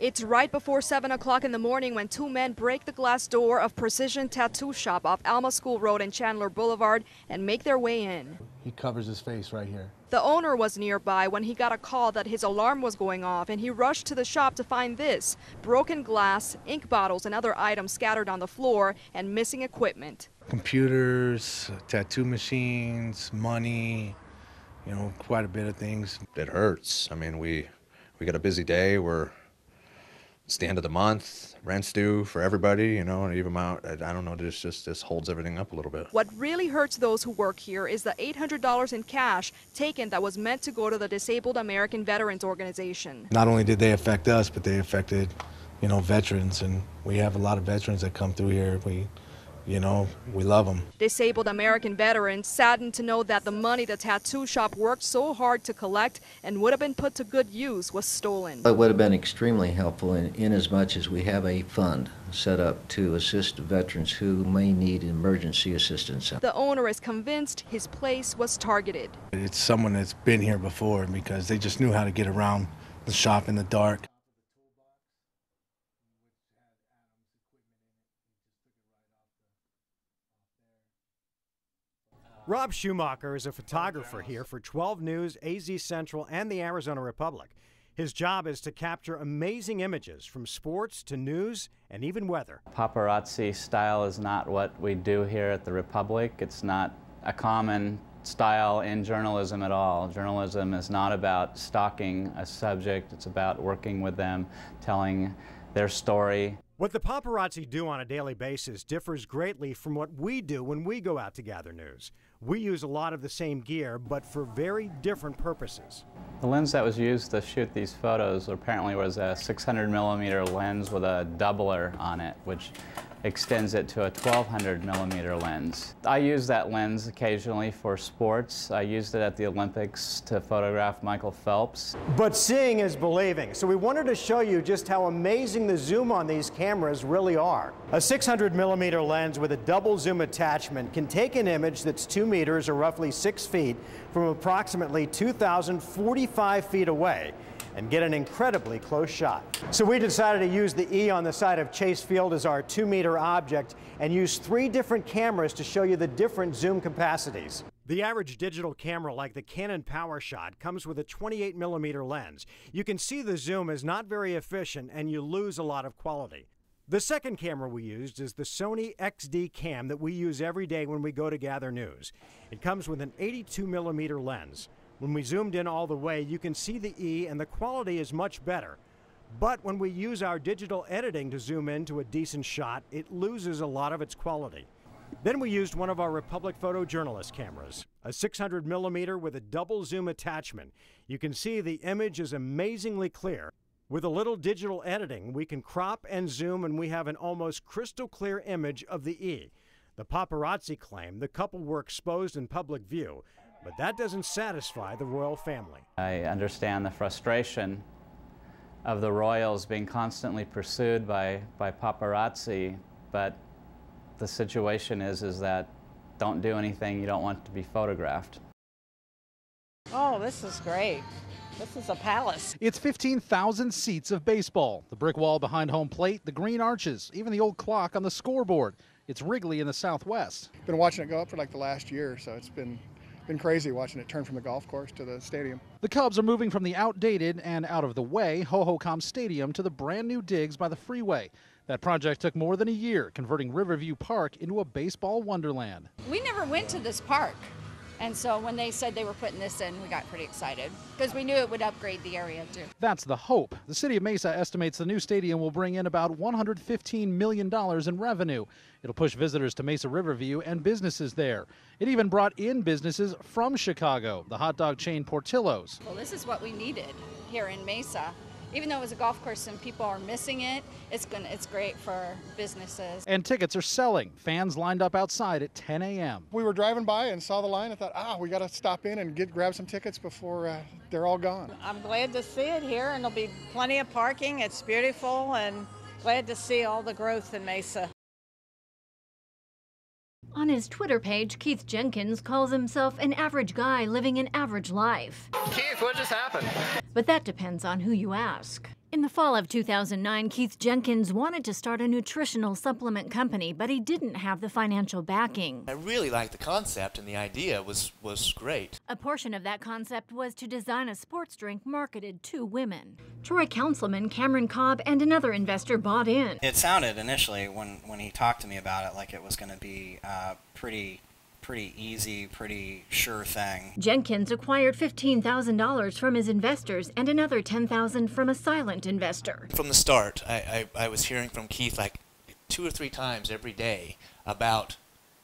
It's right before 7 o'clock in the morning when two men break the glass door of Precision Tattoo Shop off Alma School Road and Chandler Boulevard and make their way in. He covers his face right here. The owner was nearby when he got a call that his alarm was going off, and he rushed to the shop to find this: broken glass, ink bottles, and other items scattered on the floor, and missing equipment. Computers, tattoo machines, money, you know, quite a bit of things. It hurts. I mean, we got a busy day. It's the end of the month, rent's due for everybody, you know, and even out, I don't know, this holds everything up a little bit. What really hurts those who work here is the $800 in cash taken that was meant to go to the Disabled American Veterans Organization. Not only did they affect us, but they affected, you know, veterans, and we have a lot of veterans that come through here. We love them. Disabled American veterans saddened to know that the money the tattoo shop worked so hard to collect and would have been put to good use was stolen. It would have been extremely helpful in as much as we have a fund set up to assist veterans who may need emergency assistance. The owner is convinced his place was targeted. It's someone that's been here before because they just knew how to get around the shop in the dark. Rob Schumacher is a photographer here for 12 News, AZ Central, and the Arizona Republic. His job is to capture amazing images from sports to news and even weather. Paparazzi style is not what we do here at the Republic. It's not a common style in journalism at all. Journalism is not about stalking a subject. It's about working with them, telling their story. What the paparazzi do on a daily basis differs greatly from what we do when we go out to gather news. We use a lot of the same gear, but for very different purposes. The lens that was used to shoot these photos apparently was a 600mm lens with a doubler on it, which extends it to a 1200mm lens. I use that lens occasionally for sports. I used it at the Olympics to photograph Michael Phelps. But seeing is believing, so we wanted to show you just how amazing the zoom on these cameras really are. A 600mm lens with a double zoom attachment can take an image that's 2 meters or roughly 6 feet from approximately 2,045 feet away and get an incredibly close shot. So we decided to use the E on the side of Chase Field as our 2-meter object and use 3 different cameras to show you the different zoom capacities. The average digital camera like the Canon PowerShot comes with a 28mm lens. You can see the zoom is not very efficient and you lose a lot of quality. The second camera we used is the Sony XD Cam that we use every day when we go to gather news. It comes with an 82mm lens. When we zoomed in all the way, you can see the E and the quality is much better. But when we use our digital editing to zoom into a decent shot, it loses a lot of its quality. Then we used one of our Republic photojournalist cameras, a 600mm with a double zoom attachment. You can see the image is amazingly clear. With a little digital editing, we can crop and zoom and we have an almost crystal clear image of the E. The paparazzi claim the couple were exposed in public view, but that doesn't satisfy the royal family. I understand the frustration of the royals being constantly pursued by paparazzi, but the situation is that don't do anything you don't want to be photographed. Oh, this is great. This is a palace. It's 15,000 seats of baseball. The brick wall behind home plate, the green arches, even the old clock on the scoreboard. It's Wrigley in the Southwest. Been watching it go up for like the last year, so it's been crazy watching it turn from the golf course to the stadium. The Cubs are moving from the outdated and out of the way Ho-Ho-Com Stadium to the brand new digs by the freeway. That project took more than a year, converting Riverview Park into a baseball wonderland. We never went to this park, and so when they said they were putting this in, we got pretty excited because we knew it would upgrade the area too. That's the hope. The city of Mesa estimates the new stadium will bring in about $115 million in revenue. It'll push visitors to Mesa Riverview and businesses there. It even brought in businesses from Chicago, the hot dog chain Portillo's. Well, this is what we needed here in Mesa. Even though it was a golf course and people are missing it, it's great for businesses. And tickets are selling. Fans lined up outside at 10 a.m. We were driving by and saw the line. I thought, we got to stop in and grab some tickets before they're all gone. I'm glad to see it here, and there'll be plenty of parking. It's beautiful, and glad to see all the growth in Mesa. On his Twitter page, Keith Jenkins calls himself an average guy living an average life. Keith, what just happened? But that depends on who you ask. In the fall of 2009, Keith Jenkins wanted to start a nutritional supplement company, but he didn't have the financial backing. I really liked the concept, and the idea was great. A portion of that concept was to design a sports drink marketed to women. Troy Councilman Cameron Cobb and another investor bought in. It sounded initially, when he talked to me about it, like it was going to be pretty easy, pretty sure thing. Jenkins acquired $15,000 from his investors and another $10,000 from a silent investor. From the start, I was hearing from Keith like 2 or 3 times every day about,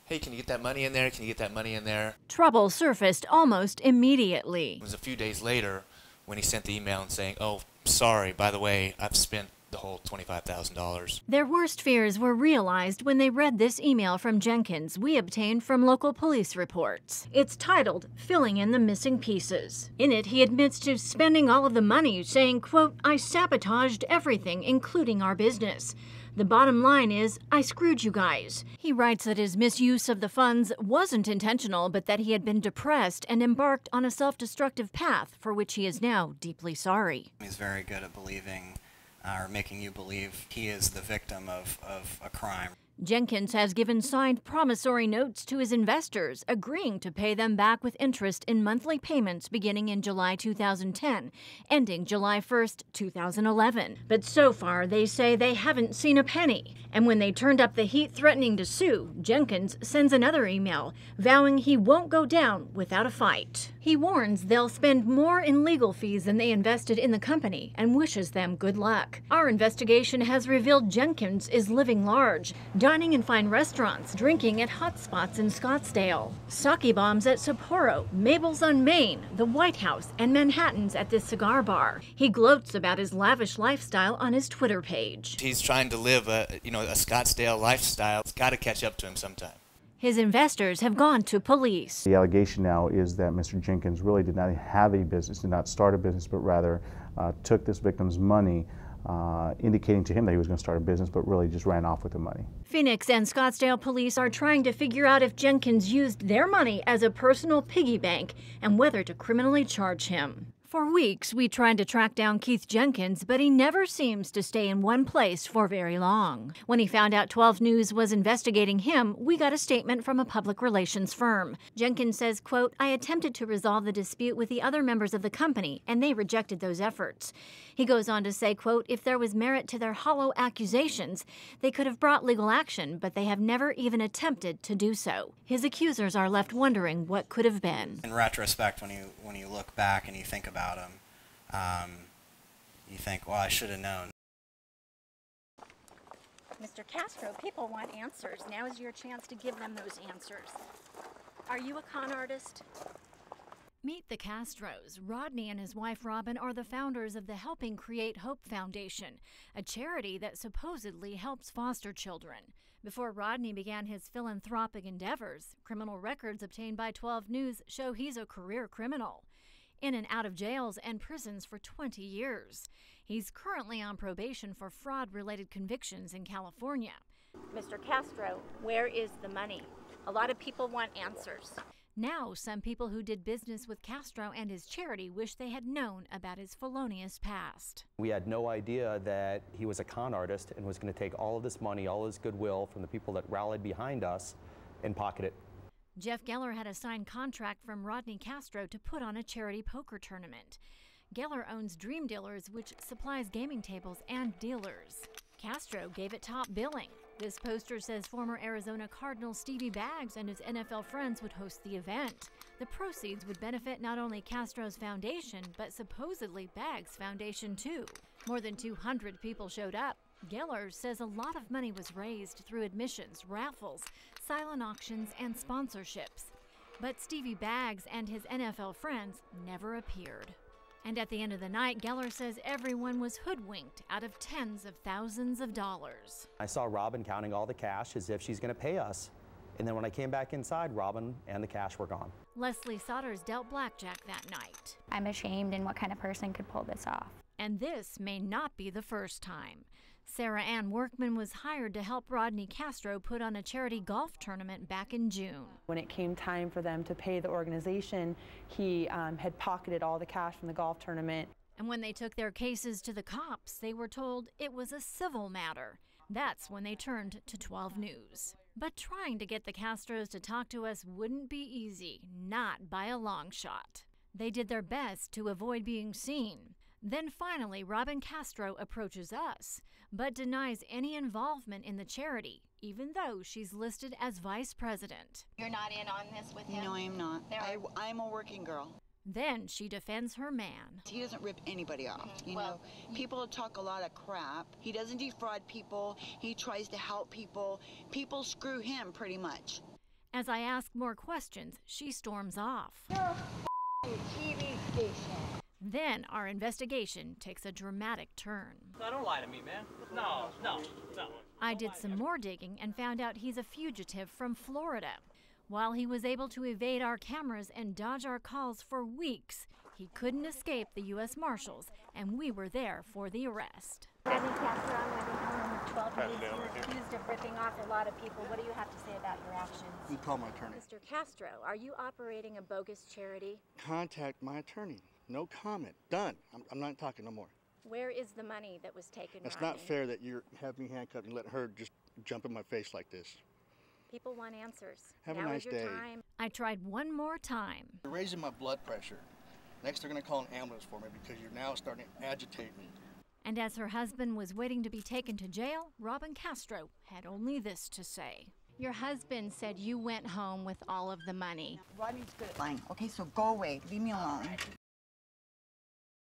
hey, can you get that money in there? Can you get that money in there? Trouble surfaced almost immediately. It was a few days later when he sent the email and saying, oh, sorry, by the way, I've spent the whole $25,000. Their worst fears were realized when they read this email from Jenkins we obtained from local police reports. It's titled, Filling in the Missing Pieces. In it, he admits to spending all of the money, saying, quote, I sabotaged everything, including our business. The bottom line is, I screwed you guys. He writes that his misuse of the funds wasn't intentional, but that he had been depressed and embarked on a self-destructive path for which he is now deeply sorry. He's very good at believing or making you believe he is the victim of a crime. Jenkins has given signed promissory notes to his investors, agreeing to pay them back with interest in monthly payments beginning in July 2010, ending July 1st, 2011. But so far, they say they haven't seen a penny. And when they turned up the heat threatening to sue, Jenkins sends another email, vowing he won't go down without a fight. He warns they'll spend more in legal fees than they invested in the company and wishes them good luck. Our investigation has revealed Jenkins is living large, dining in fine restaurants, drinking at hot spots in Scottsdale, sake bombs at Sapporo, Mabel's on Main, the White House, and Manhattan's at this cigar bar. He gloats about his lavish lifestyle on his Twitter page. He's trying to live a Scottsdale lifestyle. It's got to catch up to him sometime. His investors have gone to police. The allegation now is that Mr. Jenkins really did not have a business, did not start a business, but rather took this victim's money, indicating to him that he was going to start a business, but really just ran off with the money. Phoenix and Scottsdale police are trying to figure out if Jenkins used their money as a personal piggy bank and whether to criminally charge him. For weeks, we tried to track down Keith Jenkins, but he never seems to stay in one place for very long. When he found out 12 News was investigating him, we got a statement from a public relations firm. Jenkins says, quote, I attempted to resolve the dispute with the other members of the company, and they rejected those efforts. He goes on to say, quote, if there was merit to their hollow accusations, they could have brought legal action, but they have never even attempted to do so. His accusers are left wondering what could have been. In retrospect, when you look back and you think about him, you think, well, I should have known. Mr. Castro, people want answers. Now is your chance to give them those answers. Are you a con artist? Meet the Castros. Rodney and his wife Robin are the founders of the Helping Create Hope Foundation, a charity that supposedly helps foster children. Before Rodney began his philanthropic endeavors, criminal records obtained by 12 News show he's a career criminal, in and out of jails and prisons for 20 years. He's currently on probation for fraud-related convictions in California. Mr. Castro, where is the money? A lot of people want answers. Now, some people who did business with Castro and his charity wish they had known about his felonious past. We had no idea that he was a con artist and was going to take all of this money, all his goodwill from the people that rallied behind us and pocket it. Jeff Geller had a signed contract from Rodney Castro to put on a charity poker tournament. Geller owns Dream Dealers, which supplies gaming tables and dealers. Castro gave it top billing. This poster says former Arizona Cardinal Stevie Baggs and his NFL friends would host the event. The proceeds would benefit not only Castro's foundation, but supposedly Baggs' foundation too. More than 200 people showed up. Geller says a lot of money was raised through admissions, raffles, silent auctions, and sponsorships. But Stevie Baggs and his NFL friends never appeared. And at the end of the night, Geller says everyone was hoodwinked out of tens of thousands of dollars. I saw Robin counting all the cash as if she's going to pay us. And then when I came back inside, Robin and the cash were gone. Leslie Sodders dealt blackjack that night. I'm ashamed in what kind of person could pull this off. And this may not be the first time. Sarah Ann Workman was hired to help Rodney Castro put on a charity golf tournament back in June. When it came time for them to pay the organization, he had pocketed all the cash from the golf tournament. And when they took their cases to the cops, they were told it was a civil matter. That's when they turned to 12 News. But trying to get the Castros to talk to us wouldn't be easy, not by a long shot. They did their best to avoid being seen. Then finally, Robin Castro approaches us, but denies any involvement in the charity, even though she's listed as vice president. You're not in on this with him? No, I'm not. I'm a working girl. Then she defends her man. He doesn't rip anybody off. You know, people talk a lot of crap. He doesn't defraud people. He tries to help people. People screw him pretty much. As I ask more questions, she storms off. You're a TV station. Then our investigation takes a dramatic turn. No, don't lie to me, man. No. I did some more digging and found out he's a fugitive from Florida. While he was able to evade our cameras and dodge our calls for weeks, he couldn't escape the U.S. Marshals, and we were there for the arrest. Robin Castro, I'm 12 News. You're accused of ripping off a lot of people. What do you have to say about your actions? You call my attorney. Mr. Castro, are you operating a bogus charity? Contact my attorney. No comment. Done. I'm not talking no more. Where is the money that was taken? It's not fair that you have me handcuffed and let her just jump in my face like this. People want answers. Have a now nice is your day. time. I tried one more time. You're raising my blood pressure. Next, they're going to call an ambulance for me because you're now starting to agitate me. And as her husband was waiting to be taken to jail, Robin Castro had only this to say. Your husband said you went home with all of the money. Rodney's good at lying. Okay, so go away. Leave me alone.